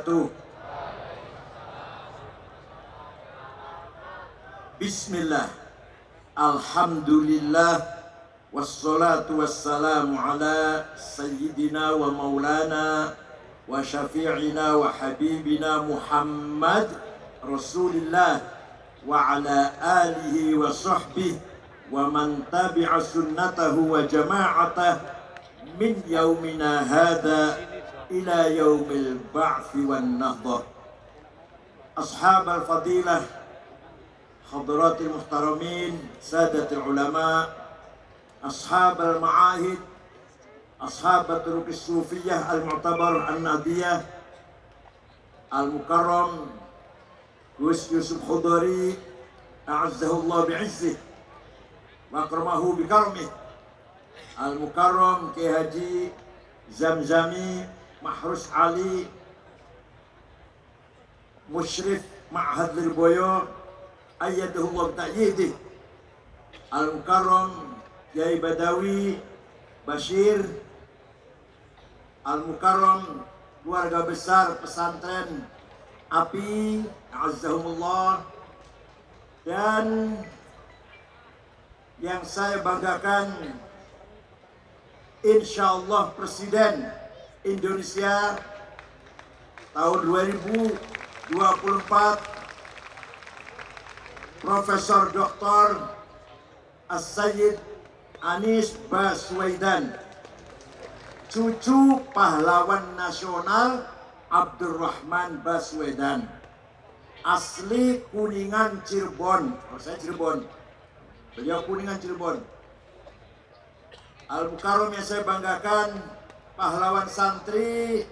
wabarakatuh. Bismillah, alhamdulillah, wassalatu wassalamu ala sayyidina wa maulana wa syafi'ina wa habibina Muhammad Rasulillah wa ala alihi wa sahbihi wa man tabi'a sunnatahu wa jama'atah min yaumina hadha ila yaumil ba'thi wan nahdah. Ashab al-fadilah, hadratil muhtaramin, sadatil ulama, ashab al-ma'ahid, ashab al-turuq sufiyah al-mu'tabar al-nadiyah, al-mukarram Gus Yusuf Khudari, a'azzahullah bi'izzih wa akramahu bikarmih, al-mukarram Kiai Haji Zamzami Mahrus Ali, musyrif Ma'had Lirboyo, ayyadahullah ta'yidih, al-mukarram Kiai Badawi Bashir, al-mukarram keluarga besar pesantren API, a'azzahumullah, dan yang saya banggakan, insyaallah Presiden Indonesia tahun 2024 Profesor Dr. As-Sayyid Anies Baswedan, cucu pahlawan nasional Abdurrahman Baswedan, asli Kuningan Cirebon. Saya Cirebon, beliau Kuningan Cirebon. Al-Mukarram yang saya banggakan, pahlawan santri,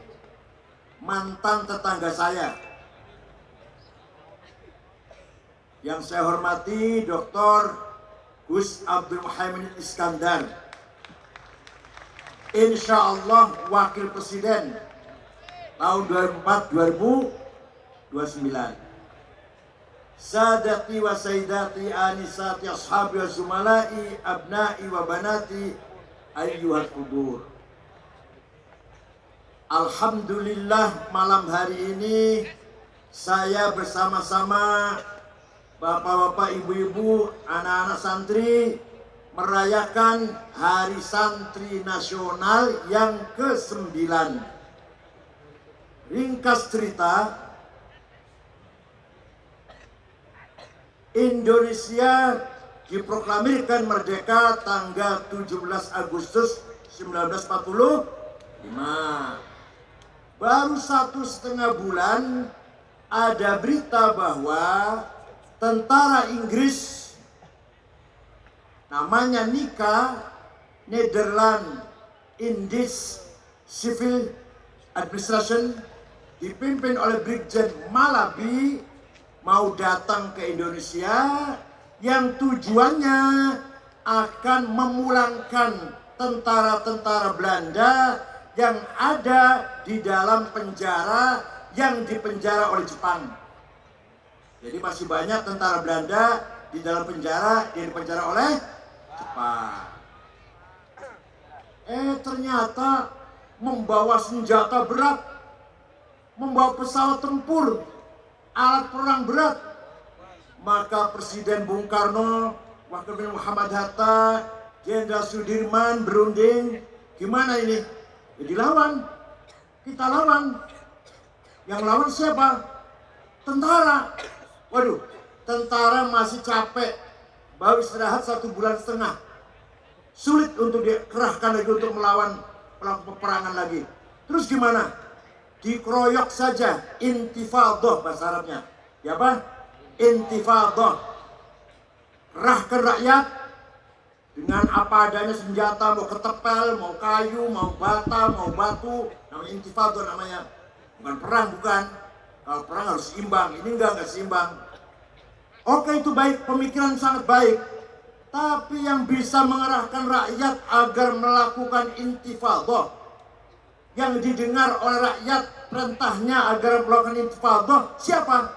mantan tetangga saya. Yang saya hormati Dr. Gus Abdul Muhaimin Iskandar, insya Allah Wakil Presiden tahun 2004-2029. Sadati wa sayyidati anisati ashabi wa zumalai abnai wa banati ayyuhal hudur. Alhamdulillah, malam hari ini saya bersama-sama bapak-bapak, ibu-ibu, anak-anak santri merayakan Hari Santri Nasional yang ke-9. Ringkas cerita, Indonesia diproklamirkan merdeka tanggal 17 Agustus 1945. Baru 1,5 bulan ada berita bahwa tentara Inggris, namanya NICA, Netherlands Indies Civil Administration, dipimpin oleh Brigjen Malabi, mau datang ke Indonesia yang tujuannya akan memulangkan tentara-tentara Belanda yang ada di dalam penjara, yang dipenjara oleh Jepang. Jadi masih banyak tentara Belanda di dalam penjara yang dipenjara oleh Jepang. Ternyata membawa senjata berat, membawa pesawat tempur, alat perang berat. Maka Presiden Bung Karno, Wakil Presiden Muhammad Hatta, Jenderal Sudirman berunding, gimana ini? Ya dilawan, kita lawan. Yang lawan siapa? Tentara. Waduh, tentara masih capek, baru istirahat 1,5 bulan. Sulit untuk dikerahkan lagi untuk melawan pelaku peperangan lagi. Terus gimana? Dikeroyok saja, intifadah bahasa Arabnya. Ya apa? Intifadah. Kerahkan rakyat dengan apa adanya senjata, mau ketepel, mau kayu, mau bata, mau batu. Namanya intifadah namanya. Bukan perang, bukan. Kalau perang harus seimbang, ini enggak seimbang. Oke, itu baik, pemikiran sangat baik. Tapi yang bisa mengarahkan rakyat agar melakukan intifadah, yang didengar oleh rakyat perintahnya agar melakukan intifadah, siapa?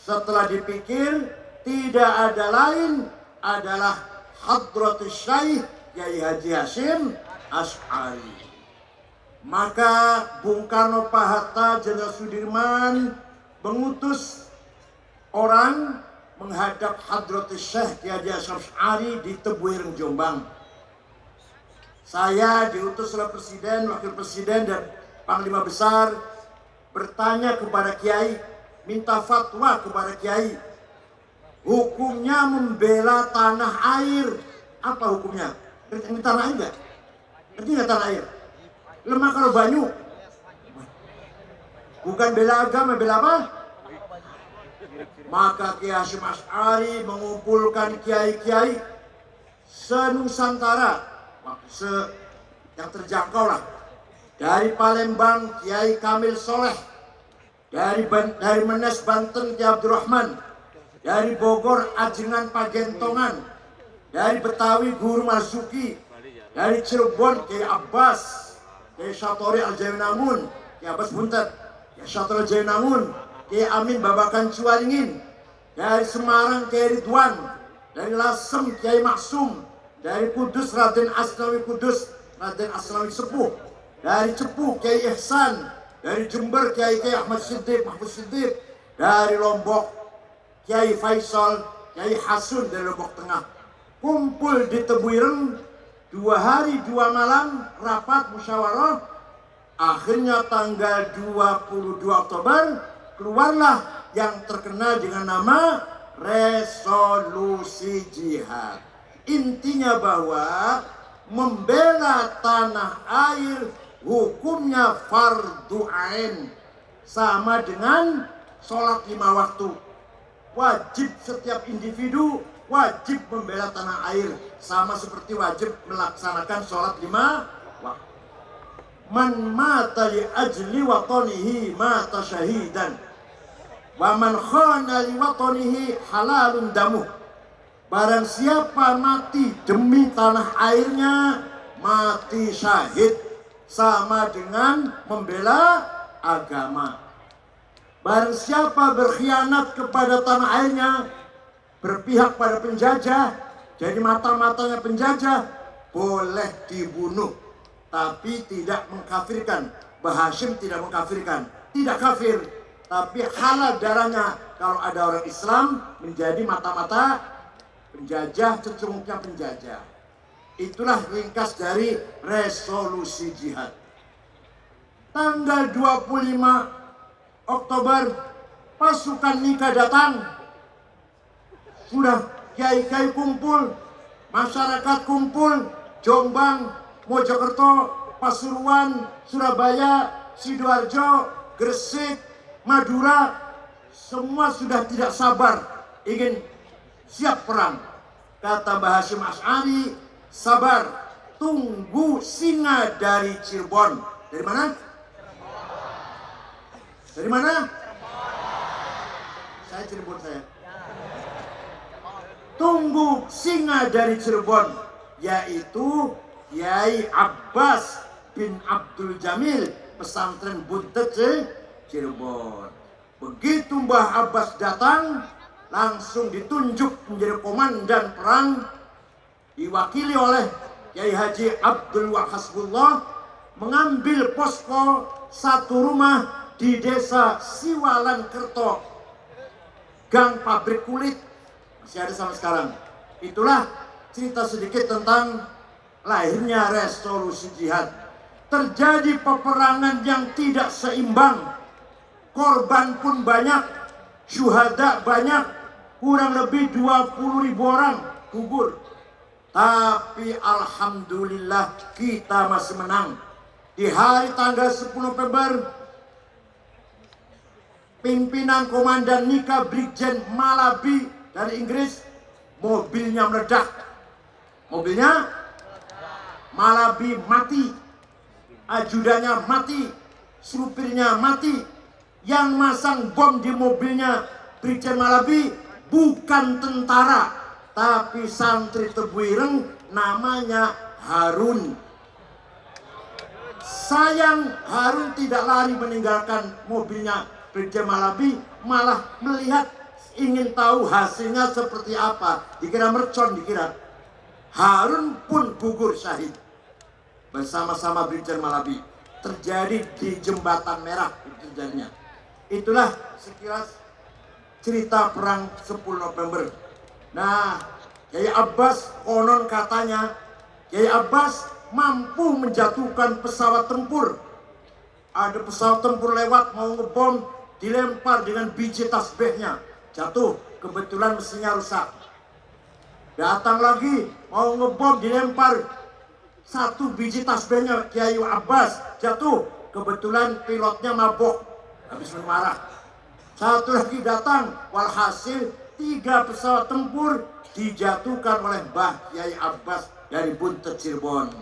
Setelah dipikir, tidak ada lain adalah Hadratus Syaikh Kiai Haji Hasyim Asy'ari. Maka Bung Karno, Pak Hatta, Jenderal Sudirman mengutus orang menghadap Hadratus Syekh Kiai Haji Hasyim Asy'ari di Tebuireng, Jombang. Saya diutus oleh Presiden, Wakil Presiden, dan Panglima Besar bertanya kepada Kiai, minta fatwa kepada Kiai. Hukumnya membela tanah air. Apa hukumnya? Ngerti tanah air nggak? Ngerti nggak tanah air? Lemah kalau banyu. Bukan bela agama, bela apa? Maka Kiai Hasyim Asy'ari mengumpulkan kiai-kiai se-Nusantara, yang terjangkau lah. Dari Palembang Kiai Kamil Soleh, dari Menes Banten Kiai Abdurrahman, dari Bogor Ajengan Pagentongan, dari Betawi Guru Marzuki, dari Cirebon Kiai Abbas, Kiai Syatori Al-Jainangun, Kiai Abbas Buntet, Kiai Syatori Al-Jainangun, Kiai Amin Babakan Ciwaringin, dari Semarang Kiai Ridwan, dari Lasem Kiai Maksum, dari Kudus Raden Asnawi Kudus, Raden Asnawi Sepuh, dari Cepu Kiai Ihsan, dari Jember Kiai Ahmad Siddiq, Mahfud Siddiq, dari Lombok Kiai Faisal, Kiai Hasun dari Lombok Tengah. Kumpul di Tebuireng 2 hari 2 malam, rapat musyawarah. Akhirnya tanggal 22 Oktober keluarlah yang terkenal dengan nama Resolusi Jihad. Intinya bahwa membela tanah air hukumnya fardu ain, sama dengan sholat 5 waktu. Wajib setiap individu wajib membela tanah air, sama seperti wajib melaksanakan sholat 5 waktu. Man mata li ajli watanihi mata syahidan, wa man khana li watanihi halalun damuh. Barang siapa mati demi tanah airnya, mati syahid, sama dengan membela agama. Barang siapa berkhianat kepada tanah airnya, berpihak pada penjajah, jadi mata-matanya penjajah, boleh dibunuh, tapi tidak mengkafirkan. Mbah Hasyim tidak mengkafirkan, tidak kafir, tapi halal darahnya kalau ada orang Islam menjadi mata-mata penjajah, cecunguknya penjajah. Itulah ringkas dari resolusi jihad. Tanggal 25 Oktober pasukan Nika datang. Sudah kiai-kiai kumpul, masyarakat kumpul, Jombang, Mojokerto, Pasuruan, Surabaya, Sidoarjo, Gresik, Madura, semua sudah tidak sabar ingin siap perang. Kata Mbah Hasyim Asy'ari, sabar, tunggu singa dari Cirebon. Dari mana? Dari mana? Saya Cirebon saya. Tunggu singa dari Cirebon, yaitu Kiai Abbas bin Abdul Jamil, pesantren Buntet Cirebon. Begitu Mbah Abbas datang, langsung ditunjuk menjadi komandan perang, diwakili oleh Kiai Haji Abdul Wahasbullah, mengambil posko satu rumah di desa Siwalan Kerto, Gang Pabrik Kulit, masih ada sampai sekarang. Itulah cerita sedikit tentang lahirnya resolusi jihad. Terjadi peperangan yang tidak seimbang, korban pun banyak, syuhada banyak, kurang lebih 20.000 orang gugur. Tapi alhamdulillah kita masih menang. Di hari tanggal 10 November, pimpinan Komandan Nika Brigjen Malabi dari Inggris, mobilnya meledak. Mobilnya Malabi mati, ajudannya mati, supirnya mati. Yang masang bom di mobilnya Brigjen Malabi bukan tentara, tapi santri Tebuireng, namanya Harun. Sayang Harun tidak lari meninggalkan mobilnya Brigjen Malabi, malah melihat, ingin tahu hasilnya seperti apa. Dikira mercon, dikira. Harun pun gugur syahid bersama-sama Brigjen Malabi. terjadi di Jembatan Merah terjadinya. Itulah sekilas cerita perang 10 November. Nah, Kiai Abbas konon katanya Kiai Abbas mampu menjatuhkan pesawat tempur. Ada pesawat tempur lewat mau ngebom, dilempar dengan biji tasbihnya, jatuh, kebetulan mesinnya rusak. Datang lagi mau ngebom, dilempar satu biji tasbihnya Kiai Abbas, jatuh, kebetulan pilotnya mabok habis marah. Satu lagi datang, walhasil 3 pesawat tempur dijatuhkan oleh Mbah Kiai Abbas dari Buntet Cirebon.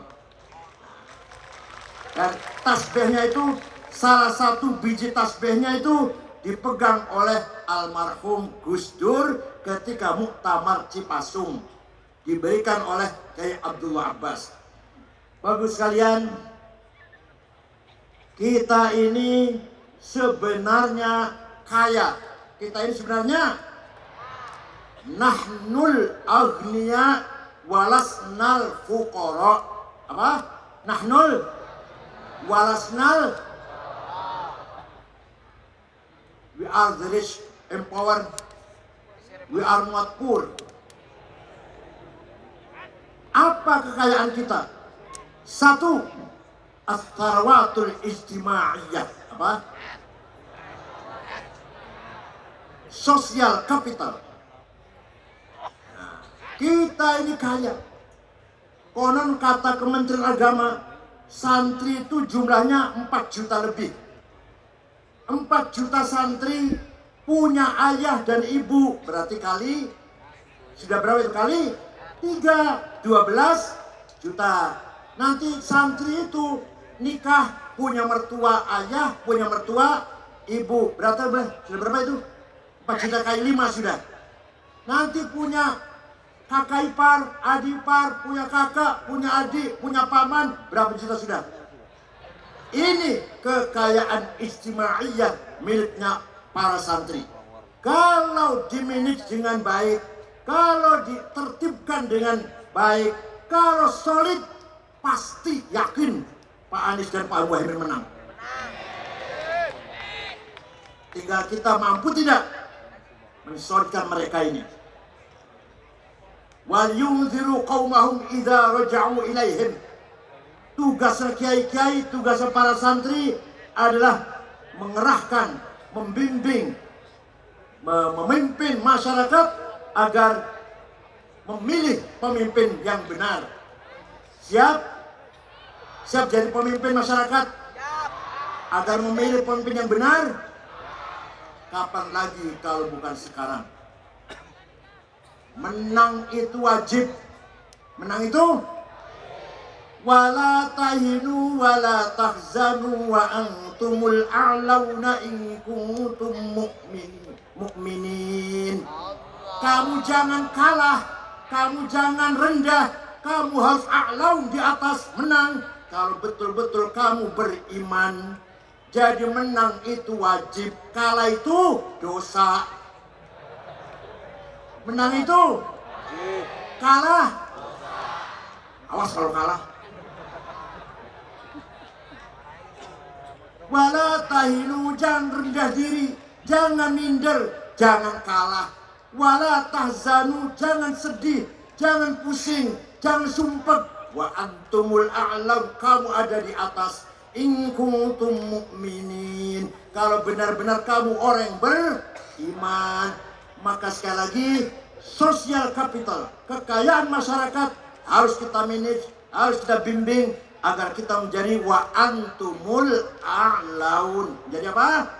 Dan tasbihnya itu, salah satu biji tasbihnya itu dipegang oleh almarhum Gus Dur ketika Muktamar Cipasung, diberikan oleh Kiai Abdullah Abbas. Bagus sekalian, kita ini sebenarnya kaya. Kita ini sebenarnya nahnul agniya walasnal fuqara. Apa? Nahnul walasnal, we are the rich, empowered, we are not poor. Apa kekayaan kita? Satu, as-sarwatul ijtimaiyah. Apa? Sosial kapital. Nah, kita ini kaya. Konon kata Kementerian Agama, santri itu jumlahnya 4 juta lebih. 4 juta santri punya ayah dan ibu, berarti kali, sudah berapa itu kali? 3, 12 juta. Nanti santri itu nikah, punya mertua ayah, punya mertua ibu, berarti sudah berapa itu? 4 juta kali 5 sudah. Nanti punya kakak ipar, adik ipar, punya kakak, punya adik, punya paman, berapa juta sudah? Ini kekayaan istimaiyah miliknya para santri. Kalau dimanage dengan baik, kalau ditertibkan dengan baik, kalau solid, pasti yakin Pak Anies dan Pak Muhaimin menang. Tinggal kita mampu tidak mensolidkan mereka ini. Wal yunziru qaumahum idza raja'u ilaihim. Tugas kiai-kiai, tugas para santri adalah mengerahkan, membimbing, memimpin masyarakat agar memilih pemimpin yang benar. Siap? Siap jadi pemimpin masyarakat? Agar memilih pemimpin yang benar? Kapan lagi kalau bukan sekarang? Menang itu wajib. Menang itu wala tahinu wala tahzanu wa antumul a'launa in kuntum mu'minin. Kamu jangan kalah, kamu jangan rendah, kamu harus a'laun, di atas, menang kalau betul-betul kamu beriman. Jadi menang itu wajib, kalah itu dosa. Menang itu kalah, awas kalau kalah. Wala tahinu, jangan rendah diri, jangan minder, jangan kalah. Wala tahzanu, jangan sedih, jangan pusing, jangan sumpah. Wa antumul a'lam, kamu ada di atas. In kuntum mu'minin, kalau benar-benar kamu orang yang beriman. Maka sekali lagi, sosial kapital, kekayaan masyarakat harus kita manage, harus kita bimbing agar kita menjadi wa antumul a'laun. Jadi apa?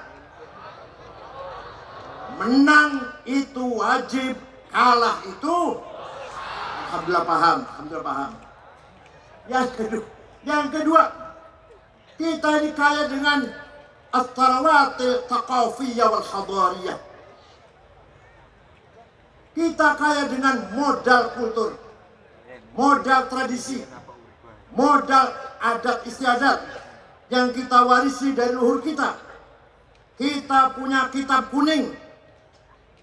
Menang itu wajib, kalah itu alhamdulillah paham, alhamdulillah paham. Yang kedua, kita ini kaya dengan at-tarawatil thaqafiyah wal hadariyah. Kita kaya dengan modal kultur, modal tradisi, modal adat istiadat yang kita warisi dari leluhur kita. Kita punya kitab kuning,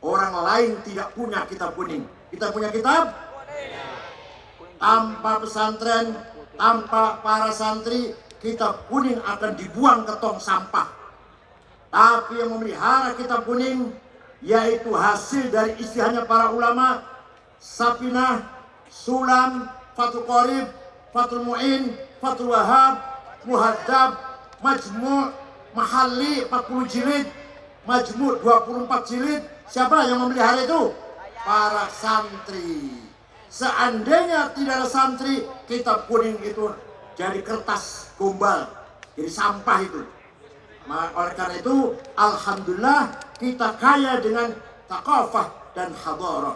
orang lain tidak punya kitab kuning. Kita punya kitab tanpa pesantren, tanpa para santri, kitab kuning akan dibuang ke tong sampah. Tapi yang memelihara kitab kuning yaitu hasil dari istihadannya para ulama, Sapinah, Sulam, Fathul Qorib, Fathul Mu'in, Fathul Wahab, Muhadzab, Majmu', Mahalli 40 jilid, Majmu' 24 jilid. Siapa yang memelihara itu? Para santri. Seandainya tidak ada santri, kitab kuning itu jadi kertas gombal, jadi sampah itu. Oleh karena itu, alhamdulillah kita kaya dengan thaqafah dan hadarah.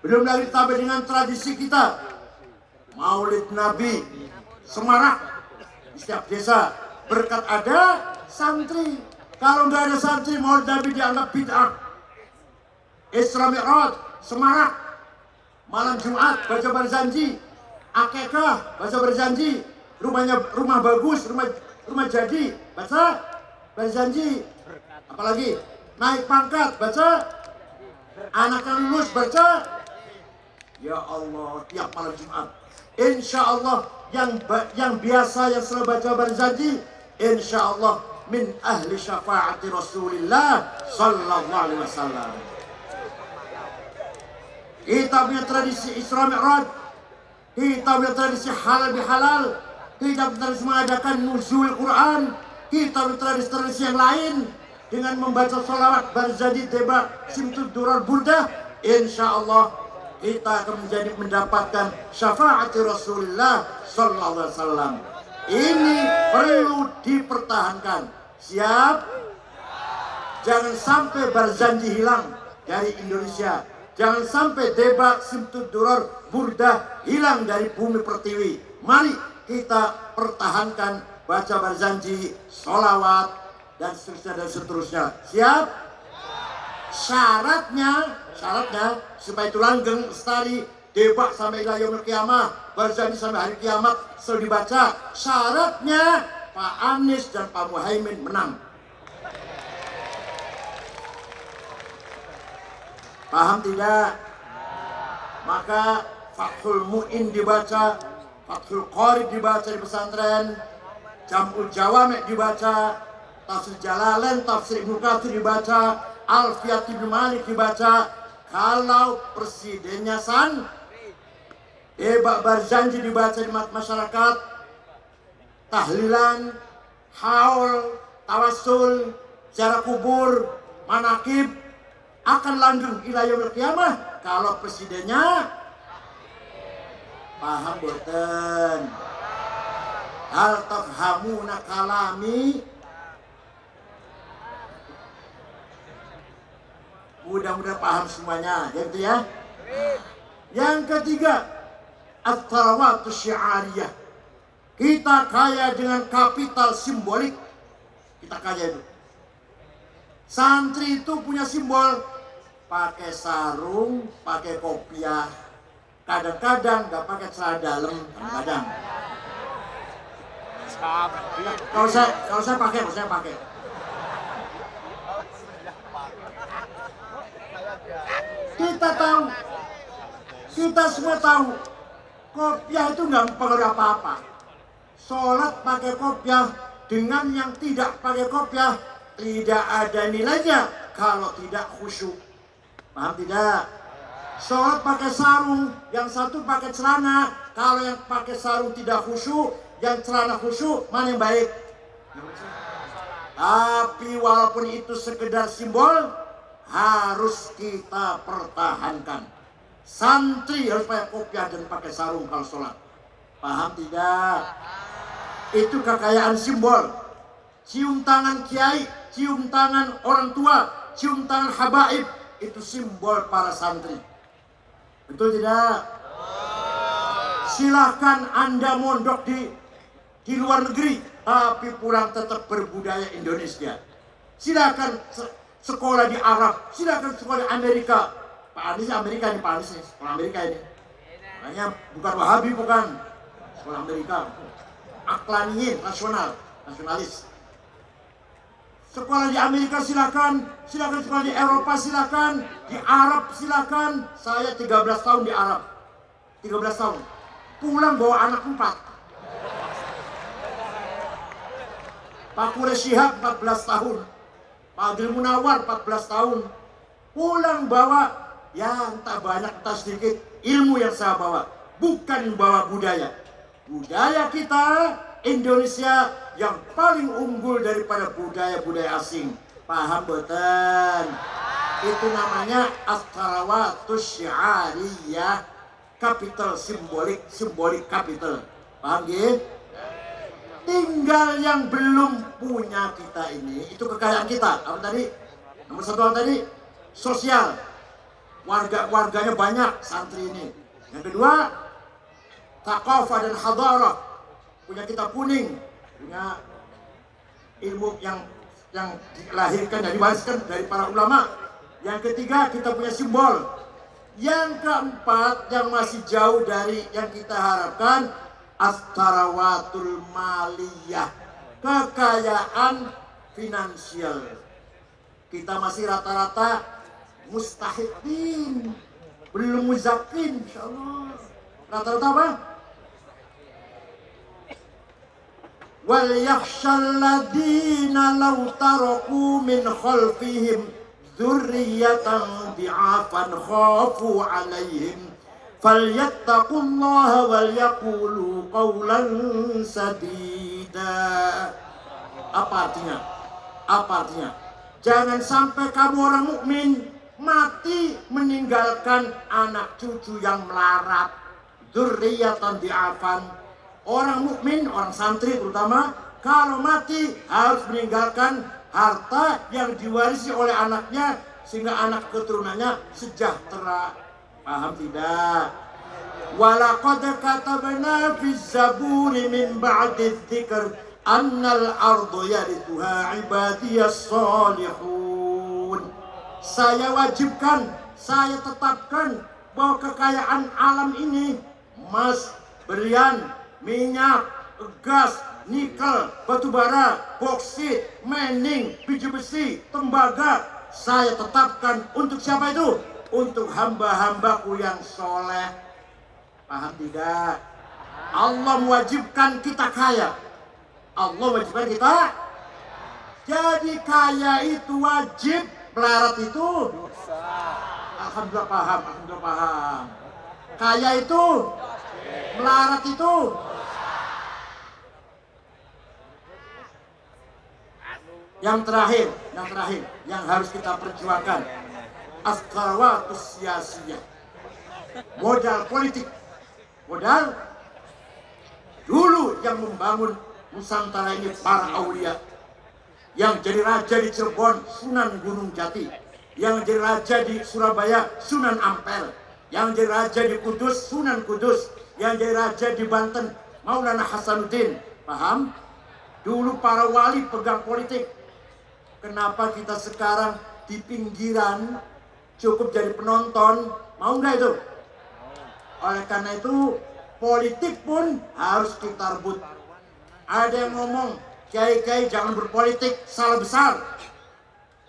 Belum lagi ditambah dengan tradisi kita, Maulid Nabi, semarak di setiap desa. Berkat ada santri. Kalau nggak ada santri, Maulid Nabi dianggap bid'ah. Isra Mi'raj, semarak. Malam Jumat baca berjanji, akekah baca berjanji, rumah bagus, rumah jadi baca berjanji. Apalagi naik pangkat baca, anaknya lulus baca. Ya Allah, tiap malam Jumat. Insya Allah yang biasa yang selalu baca berjanji, insya Allah min ahli syafaati Rasulillah sallallahu alaihi wasallam. Kita punya tradisi Isra Mi'raj, kita punya tradisi halal bihalal, kita punya tradisi mengadakan nuzul Quran, kita punya tradisi yang lain dengan membaca sholawat berjanji teba simtud durar burdah. Insya Allah kita akan mendapatkan syafaat Rasulullah sallallahu alaihi wasallam. Ini perlu dipertahankan. Siap? Jangan sampai berjanji hilang dari Indonesia. Jangan sampai debat simtud durar burdah hilang dari bumi pertiwi. Mari kita pertahankan baca berjanji, sholawat dan seterusnya. Siap? Syaratnya supaya itu langgeng lestari, debat sampai ila yaumil qiyamah, berjanji sampai hari kiamat selalu dibaca. Syaratnya Pak Anies dan Pak Muhaimin menang. Paham tidak? Maka Fathul Mu'in dibaca, Fathul Qorib dibaca di pesantren, Jam'ul Jawami' dibaca, Tafsir Jalalain, Tafsir Ibnu Katsir dibaca, Alfiyat Ibnu Malik dibaca. Kalau presidennya debat berjanji dibaca di masyarakat, tahlilan, haul, tawassul, ziarah kubur, manakib akan langgeng ila yaumil qiyamah kalau presidennya paham boten. Hal tafhamuna kalami. Mudah-mudahan paham semuanya, gitu ya. Yang ketiga, at-tarawatu syiariyah. Kita kaya dengan kapital simbolik. Kita kaya itu. Santri itu punya simbol, pakai sarung, pakai kopiah, kadang-kadang nggak pakai celana dalam, kadang-kadang. Kalau saya pakai. Kita tahu, kita semua tahu, kopiah itu nggak mempengaruhi apa-apa. Sholat pakai kopiah dengan yang tidak pakai kopiah tidak ada nilainya kalau tidak khusyuk. Paham tidak? Sholat pakai sarung, yang satu pakai celana. Kalau yang pakai sarung tidak khusyuk, yang celana khusyuk, mana yang baik? Tapi walaupun itu sekedar simbol, harus kita pertahankan. Santri harus pakai kopiah dan pakai sarung kalau sholat. Paham tidak? Itu kekayaan simbol. Cium tangan kiai, cium tangan orang tua, cium tangan habaib, itu simbol para santri. Betul tidak? Silahkan Anda mondok di luar negeri, tapi pulang tetap berbudaya Indonesia. Silahkan sekolah di Arab, silahkan sekolah di Amerika. Pak Anies Amerika nih, Pak Anies nih, sekolah Amerika ini. Makanya bukan Wahabi, bukan. Sekolah Amerika. Aklaniyin, nasionalis. Sekolah di Amerika silakan sekolah di Eropa silakan, di Arab silakan. Saya 13 tahun di Arab. 13 tahun. Pulang bawa anak 4. Pak Quraish Shihab 14 tahun, Pak Abdul Munawar 14 tahun. Pulang bawa, ya entah banyak entah sedikit, ilmu yang saya bawa. Bukan bawa budaya. Budaya kita Indonesia yang paling unggul daripada budaya-budaya asing. Paham betul? Itu namanya as-salawatus syiariyah, capital simbolik capital. Paham gitu? Tinggal yang belum punya kita ini, itu kekayaan kita. Apa tadi? Nomor satu tadi, sosial. Warganya banyak santri ini. Yang kedua, thaqafah dan hadarah. Punya kita kuning, punya ilmu yang dilahirkan dan diwariskan dari para ulama. Yang ketiga, kita punya simbol. Yang keempat, yang masih jauh dari yang kita harapkan, as-tarawatul maliyah, kekayaan finansial. Kita masih rata-rata mustahidin, belum muzakin, insyaallah. Rata-rata apa? Wal yakhshal ladzina law taraku min khalfihim dzurriyyatan di'afan khafu 'alaihim falyattaqullaha wal yaqulu qawlan sadida. Apa artinya? Jangan sampai kamu orang mukmin mati meninggalkan anak cucu yang melarat. Dzurriyyatan di'afan. Orang mukmin, orang santri terutama, kalau mati harus meninggalkan harta yang diwarisi oleh anaknya sehingga anak keturunannya sejahtera. Paham tidak? Walaqad katabna fi zaburi min ba'di dzikr annal ardu yarithuha ibadiyas salihun. Saya wajibkan, saya tetapkan bahwa kekayaan alam ini, emas, berlian, minyak, gas, nikel, batu bara, boksit, mening, biji besi, tembaga, saya tetapkan untuk siapa itu? Untuk hamba-hambaku yang soleh. Paham tidak? Allah mewajibkan kita kaya. Allah wajibkan kita. Jadi kaya itu wajib, melarat itu alhamdulillah paham, Kaya itu, melarat itu. Yang terakhir yang harus kita perjuangkan, as-salawatus siyasiyah, modal politik. Modal dulu yang membangun Nusantara ini para aulia. Yang jadi raja di Cirebon, Sunan Gunung Jati. Yang jadi raja di Surabaya, Sunan Ampel. Yang jadi raja di Kudus, Sunan Kudus. Yang jadi raja di Banten, Maulana Hasanuddin. Paham? Dulu para wali pegang politik. Kenapa kita sekarang di pinggiran cukup jadi penonton? Mau nggak itu? Oleh karena itu politik pun harus kita rebut. Ada yang ngomong, kiai-kiai jangan berpolitik, salah besar.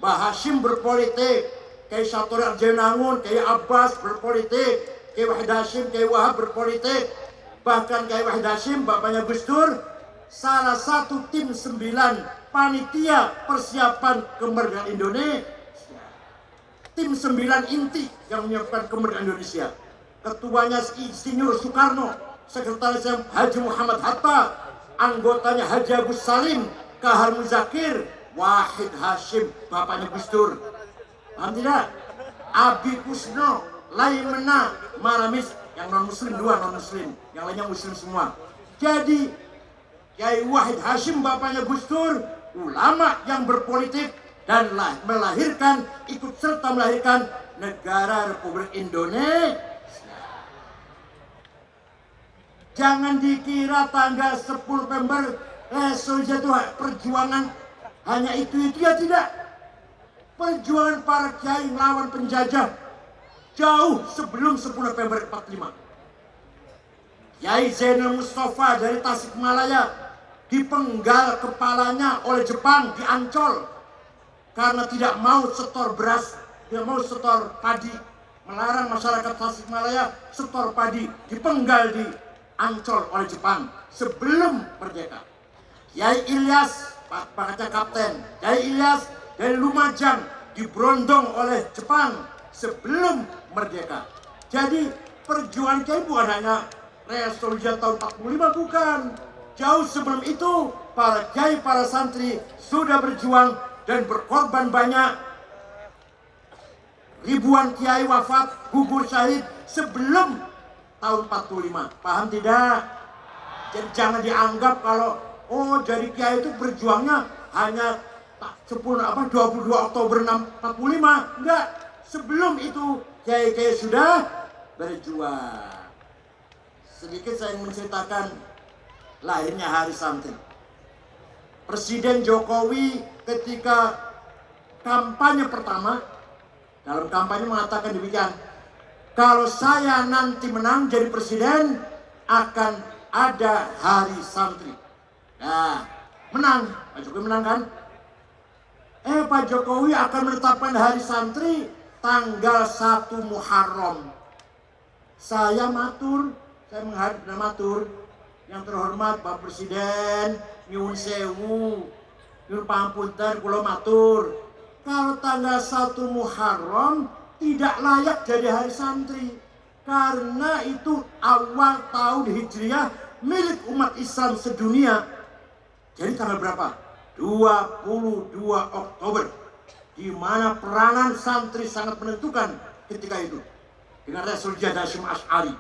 Mbah Hashim berpolitik, Kiai Satori Arjanangun, Kiai Abbas berpolitik, Kiai Wahid Hashim, Kiai Wahab berpolitik. Bahkan Kiai Wahid Hashim, bapaknya Gus Dur, salah satu tim 9 panitia persiapan kemerdekaan Indonesia. Tim 9 inti yang menyiapkan kemerdekaan Indonesia. Ketuanya Insinyur Soekarno, sekretarisnya Haji Muhammad Hatta, anggotanya Haji Agus Salim, Kahar Muzakir, Wahid Hashim, bapaknya Gus Dur. Paham tidak? Abi Kusno, Laimena, Maramis, yang non-muslim 2 non-muslim, yang lainnya muslim semua. Jadi Kiai Wahid Hashim, bapaknya Gus Dur, ulama yang berpolitik dan melahirkan, ikut serta melahirkan negara Republik Indonesia. Jangan dikira tanggal 10 November itu perjuangan hanya itu ya, tidak. Perjuangan para kiai melawan penjajah jauh sebelum 10 November 45. Kiai Zainal Mustafa dari Tasikmalaya dipenggal kepalanya oleh Jepang di Ancol karena tidak mau setor beras, tidak mau setor padi, melarang masyarakat Tasikmalaya setor padi, dipenggal di Ancol oleh Jepang sebelum merdeka. Kiai Ilyas pangkatnya kapten. Kiai Ilyas dari Lumajang diberondong oleh Jepang sebelum merdeka. Jadi perjuangan Kiai bukan hanya Resolusi tahun 45, bukan. Jauh sebelum itu para kiai, para santri sudah berjuang dan berkorban banyak. Ribuan kiai wafat, gugur syahid sebelum tahun 45. Paham tidak? Jadi jangan dianggap kalau jadi kiai itu berjuangnya hanya 22 Oktober 45. Enggak. Sebelum itu kiai-kiai sudah berjuang. Sedikit saya menceritakan lahirnya Hari Santri. Presiden Jokowi ketika kampanye pertama, dalam kampanye mengatakan demikian, kalau saya nanti menang jadi presiden akan ada Hari Santri. Nah, menang, Pak Jokowi menang kan? Pak Jokowi akan menetapkan Hari Santri tanggal 1 Muharram. Saya menghadap dan matur, yang terhormat Pak Presiden, nyuwun sewu, nyuwun pangapunten kula matur. Kalau tanggal 1 Muharram tidak layak jadi Hari Santri, karena itu awal tahun Hijriah milik umat Islam sedunia. Jadi tanggal berapa? 22 Oktober, di mana peranan santri sangat menentukan ketika itu dengan Resolusi Hasyim Asy'ari.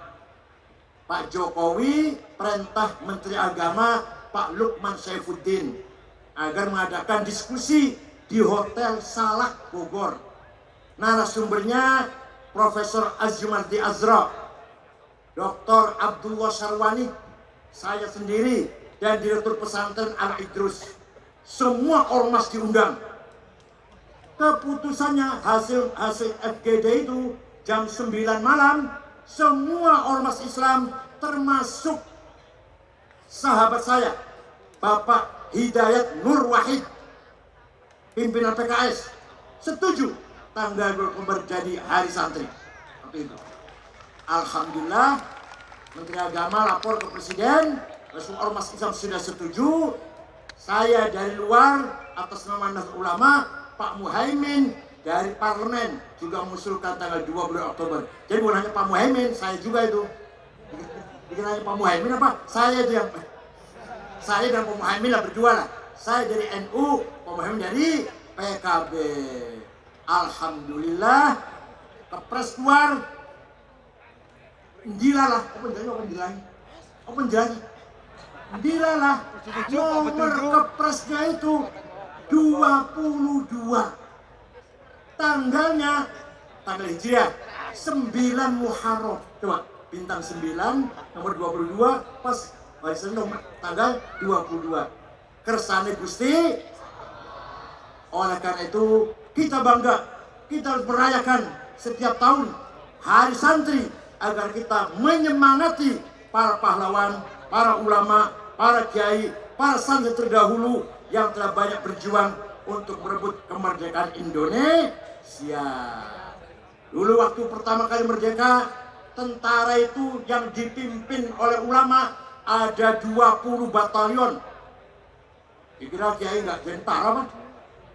Pak Jokowi perintah Menteri Agama Pak Lukman Saifuddin agar mengadakan diskusi di Hotel Salak Bogor. Narasumbernya Profesor Azumardi Azra, Dr. Abdullah Sarwani, saya sendiri, dan Direktur Pesantren Al-Idrus. Semua ormas diundang. Keputusannya hasil FGD itu jam 9 malam, semua ormas Islam termasuk sahabat saya, Bapak Hidayat Nur Wahid, pimpinan PKS, setuju tanggal 2 Oktober jadi Hari Santri. Itu. Alhamdulillah, Menteri Agama lapor ke Presiden, semua ormas Islam sudah setuju. Saya dari luar atas nama Nahdlatul Ulama, Pak Muhaimin dari parlemen juga mengusulkan tanggal 20 Oktober. Jadi bukan hanya Pak Muhaimin, saya juga itu. Dikira Pak Muhaimin apa? Saya itu yang... Saya dan Pak Muhaimin lah berdua lah. Saya dari NU, Pak Muhaimin dari PKB. Alhamdulillah, kepres keluar. Dilalah, apa menjalani? Dilalah, nomor kepresnya itu 22. Tanggalnya, tanggal Hijriah 9 Muharram. Coba, bintang 9, nomor 22, pas warisan nomor tanggal 22. Kersane Gusti. Oleh karena itu, kita bangga, kita harus merayakan setiap tahun Hari Santri agar kita menyemangati para pahlawan, para ulama, para kiai, para santri terdahulu yang telah banyak berjuang untuk merebut kemerdekaan Indonesia. Dulu waktu pertama kali merdeka, tentara itu yang dipimpin oleh ulama ada 20 batalion. Dikira kiai nggak jadi tentara, Pak.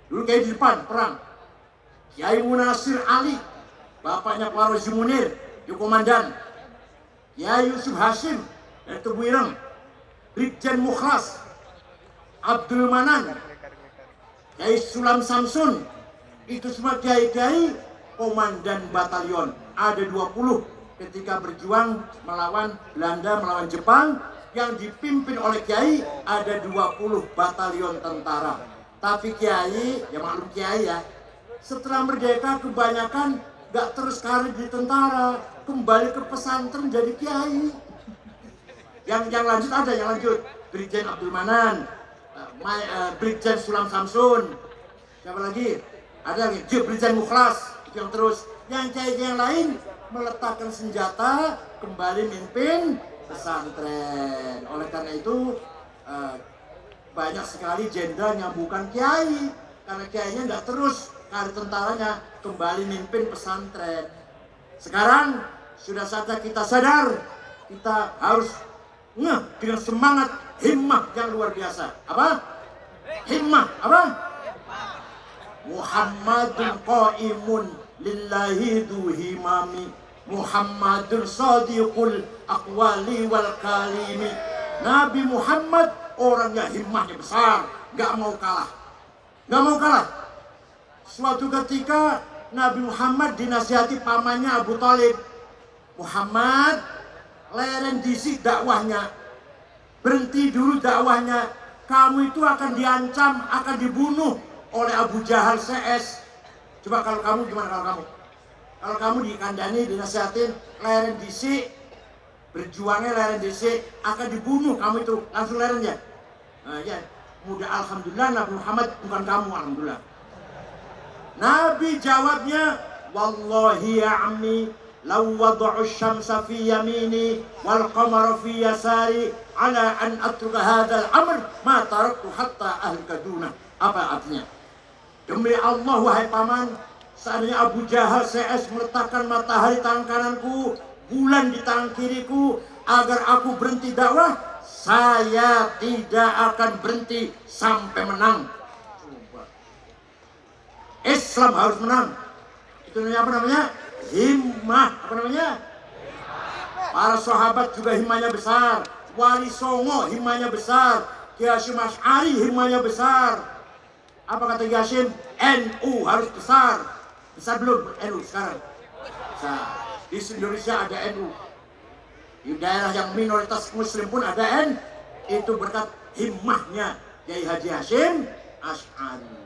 Dulu kiai di depan perang. Kiai Munasir Ali, bapaknya Pak Rozi Munir, di komandan. Kiai Yusuf Hashim dari Tebuireng, Brigjen Mukhlas, Abdul Manan, Kiai Sulam Samsun, itu semua kiai-kiai komandan batalion. Ada 20 ketika berjuang melawan Belanda, melawan Jepang, yang dipimpin oleh kiai ada 20 batalion tentara. Tapi kiai, ya maklum kiai ya, setelah merdeka kebanyakan gak terus karir di tentara, kembali ke pesantren jadi kiai. Yang lanjut ada, yang lanjut Brigjen Abdul Manan, Brigjen Sulam Samsun, siapa lagi? Ada lagi, Brigjen Mukhlas, yang terus. Yang kiai yang lain meletakkan senjata, kembali mimpin pesantren. Oleh karena itu banyak sekali jenderal yang bukan kiai, karena kiainya nggak terus karir tentaranya, kembali mimpin pesantren. Sekarang sudah saatnya kita sadar, kita harus dengan semangat himmah yang luar biasa. Apa? Himmah apa? Muhammadun qaimun lillahi du himami. Muhammadun sadiqul aqwali wal kalimi. Nabi Muhammad orangnya himmahnya besar, gak mau kalah. Gak mau kalah. Suatu ketika Nabi Muhammad dinasihati pamannya Abu Thalib. Muhammad, leren disik dakwahnya. Berhenti dulu dakwahnya. Kamu itu akan diancam, akan dibunuh oleh Abu Jahal CS. Coba kalau kamu gimana kalau kamu? Kalau kamu dikandani, dinasihatin, leren disik, berjuangnya leren disik, akan dibunuh kamu itu, langsung leren ya? Nah, ya, mudah alhamdulillah Nabi Muhammad bukan kamu, alhamdulillah. Nabi jawabnya, wallahi ya ammi, law wada'u syamsa fi yamini wal qamara fi yasari ala an atruka hadzal amr ma taraktu hatta ahlika duna. Apa artinya? Demi Allah wahai paman, seandainya Abu Jahal CS meletakkan matahari tangan kananku, bulan di tangan kiriku, agar aku berhenti dakwah, saya tidak akan berhenti sampai menang. Islam harus menang. Itu namanya apa namanya? Himmah. Apa namanya? Para sahabat juga himmahnya besar. Wali Songo himmahnya besar. Kiai Hasyim Asy'ari himmahnya besar. Apa kata Kiai Hasyim? NU harus besar. Besar belum NU sekarang? Besar. Di Indonesia ada NU. Di daerah yang minoritas Muslim pun ada NU. Itu berkat himmahnya Kiai Haji Hasyim Asy'ari.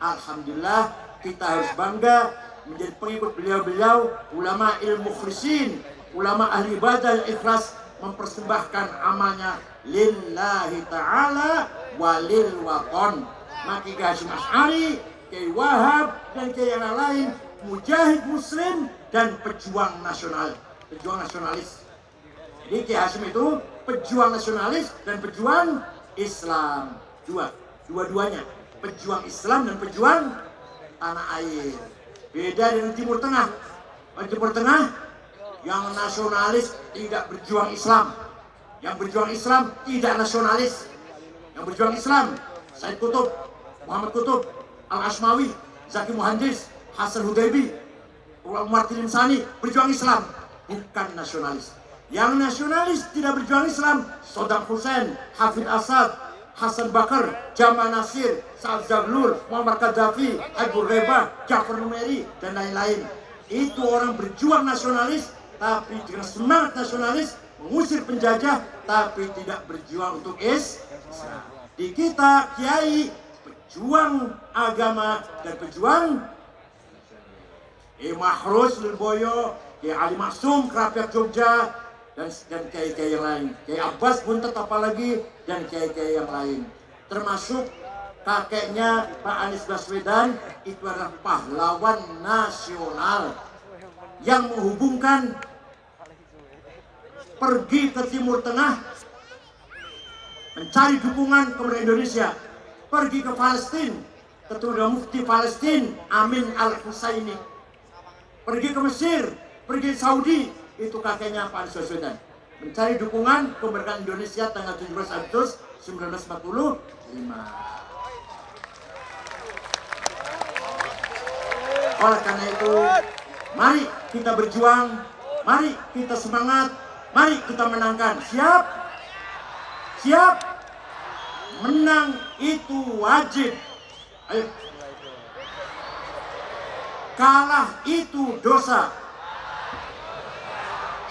Alhamdulillah, kita harus bangga menjadi pengikut beliau-beliau, ulama ilmu mukhlisin, ulama ahli ibadah yang ikhlas mempersembahkan amalnya lillahi ta'ala walil waton. Maka Kiai Hasyim Asy'ari, Kiai Wahab dan Kiai yang lain, mujahid muslim dan pejuang nasional, pejuang nasionalis. Jadi Kiai Hasyim itu pejuang nasionalis dan pejuang Islam, dua-duanya. Pejuang Islam dan pejuang tanah air. Beda dengan Timur Tengah. Di Timur Tengah yang nasionalis tidak berjuang Islam, yang berjuang Islam tidak nasionalis. Yang berjuang Islam Said Qutb, Muhammad Qutb, Al-Ashmawi, Zaki Muhandis, Hasan Hudaybi, Umar Tilimsani, berjuang Islam, bukan nasionalis. Yang nasionalis tidak berjuang Islam, Saddam Hussein, Hafid Asad, Hasan Bakar, Jamal Nasir, Sa'ad Zaglul, Muammar Gaddafi, Abu Rebah, Ja'far Numeri, dan lain-lain. Itu orang berjuang nasionalis, tapi dengan semangat nasionalis, mengusir penjajah, tapi tidak berjuang untuk Islam. Di kita, kiai, pejuang agama dan pejuang Mahrus Lirboyo, Kiai Ali Maksum, Kerapiak Jogja, dan kiai-kiai yang lain, Kiai Abbas Buntet apalagi, dan kiai-kiai yang lain, termasuk kakeknya Pak Anies Baswedan. Itu adalah pahlawan nasional yang menghubungkan pergi ke Timur Tengah mencari dukungan kepada Indonesia, pergi ke Palestina, ketua mufti Palestina Amin Al-Husaini, pergi ke Mesir, pergi ke Saudi. Itu kakeknya Pak Anies Baswedan, mencari dukungan kemerdekaan Indonesia tanggal 17 Agustus 1945. Oleh karena itu, mari kita berjuang, mari kita semangat, mari kita menangkan. Siap? Siap? Menang itu wajib. Ayo. Kalah itu dosa.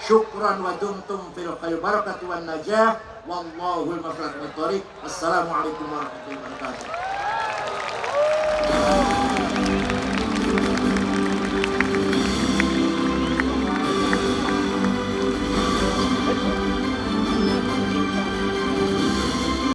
Syukran wa dumtum fil khair barakati wan najah wallahul muwaffiq. Assalamualaikum warahmatullahi wabarakatuh.